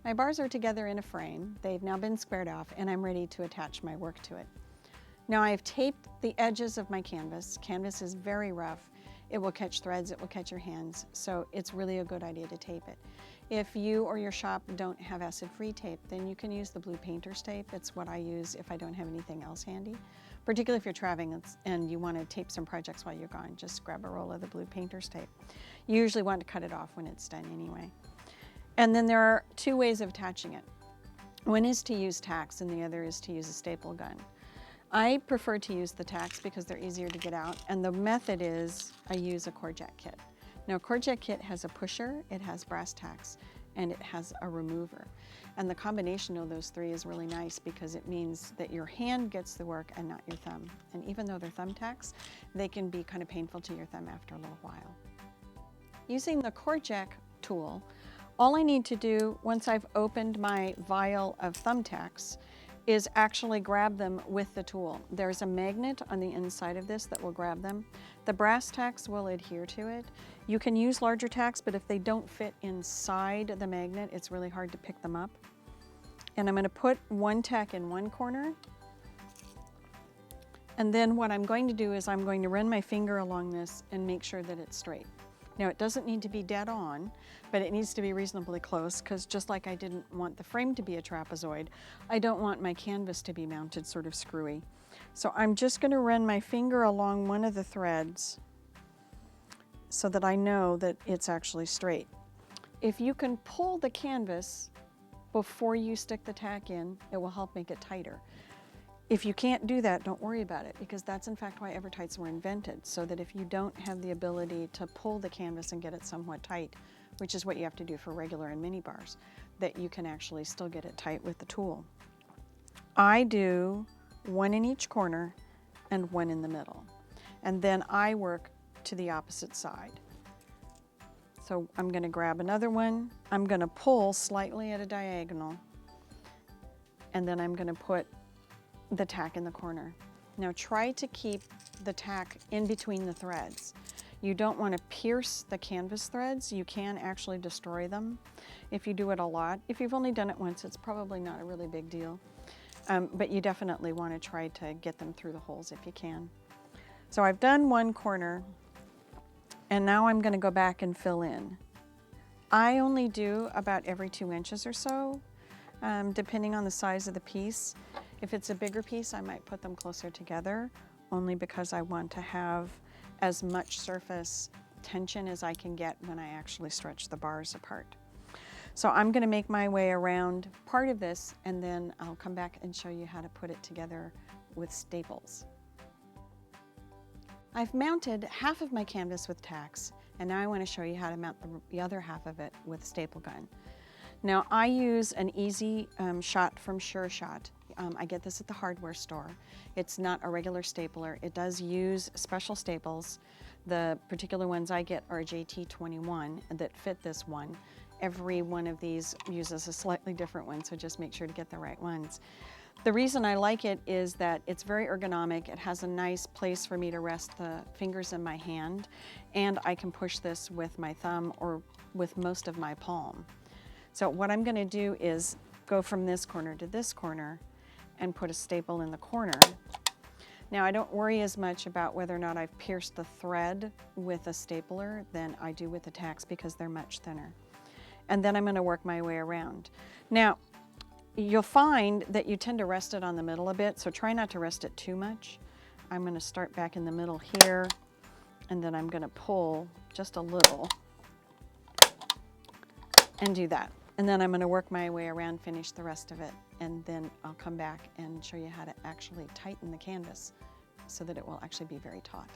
My bars are together in a frame. They've now been squared off and I'm ready to attach my work to it. Now I've taped the edges of my canvas. Canvas is very rough. It will catch threads, it will catch your hands, so it's really a good idea to tape it. If you or your shop don't have acid-free tape, then you can use the blue painter's tape. It's what I use if I don't have anything else handy. Particularly if you're traveling and you want to tape some projects while you're gone, just grab a roll of the blue painter's tape. You usually want to cut it off when it's done anyway. And then there are two ways of attaching it. One is to use tacks and the other is to use a staple gun. I prefer to use the tacks because they're easier to get out, and the method is I use a core jack kit. Now, a core jack kit has a pusher, it has brass tacks, and it has a remover. And the combination of those three is really nice because it means that your hand gets the work and not your thumb. And even though they're thumbtacks, they can be kind of painful to your thumb after a little while. Using the core jack tool, all I need to do once I've opened my vial of thumbtacks is actually grab them with the tool. There's a magnet on the inside of this that will grab them. The brass tacks will adhere to it. You can use larger tacks, but if they don't fit inside the magnet, it's really hard to pick them up. And I'm going to put one tack in one corner. And then what I'm going to do is I'm going to run my finger along this and make sure that it's straight. Now, it doesn't need to be dead on, but it needs to be reasonably close because just like I didn't want the frame to be a trapezoid, I don't want my canvas to be mounted sort of screwy. So I'm just going to run my finger along one of the threads so that I know that it's actually straight. If you can pull the canvas before you stick the tack in, it will help make it tighter. If you can't do that, don't worry about it, because that's in fact why Evertights were invented, so that if you don't have the ability to pull the canvas and get it somewhat tight, which is what you have to do for regular and mini bars, that you can actually still get it tight with the tool. I do one in each corner and one in the middle, and then I work to the opposite side. So I'm going to grab another one, I'm going to pull slightly at a diagonal, and then I'm going to put the tack in the corner. Now try to keep the tack in between the threads. You don't want to pierce the canvas threads. You can actually destroy them if you do it a lot. If you've only done it once, it's probably not a really big deal. But you definitely want to try to get them through the holes if you can. So I've done one corner, and now I'm going to go back and fill in. I only do about every 2 inches or so, depending on the size of the piece. If it's a bigger piece, I might put them closer together, only because I want to have as much surface tension as I can get when I actually stretch the bars apart. So I'm going to make my way around part of this, and then I'll come back and show you how to put it together with staples. I've mounted half of my canvas with tacks, and now I want to show you how to mount the other half of it with a staple gun. Now I use an easy shot from Sure Shot. I get this at the hardware store. It's not a regular stapler. It does use special staples. The particular ones I get are JT21 that fit this one. Every one of these uses a slightly different one, so just make sure to get the right ones. The reason I like it is that it's very ergonomic. It has a nice place for me to rest the fingers in my hand, and I can push this with my thumb or with most of my palm. So what I'm going to do is go from this corner to this corner and put a staple in the corner. Now I don't worry as much about whether or not I've pierced the thread with a stapler than I do with the tacks, because they're much thinner. And then I'm going to work my way around. Now you'll find that you tend to rest it on the middle a bit, so try not to rest it too much. I'm going to start back in the middle here, and then I'm going to pull just a little and do that. And then I'm going to work my way around, finish the rest of it, and then I'll come back and show you how to actually tighten the canvas so that it will actually be very taut.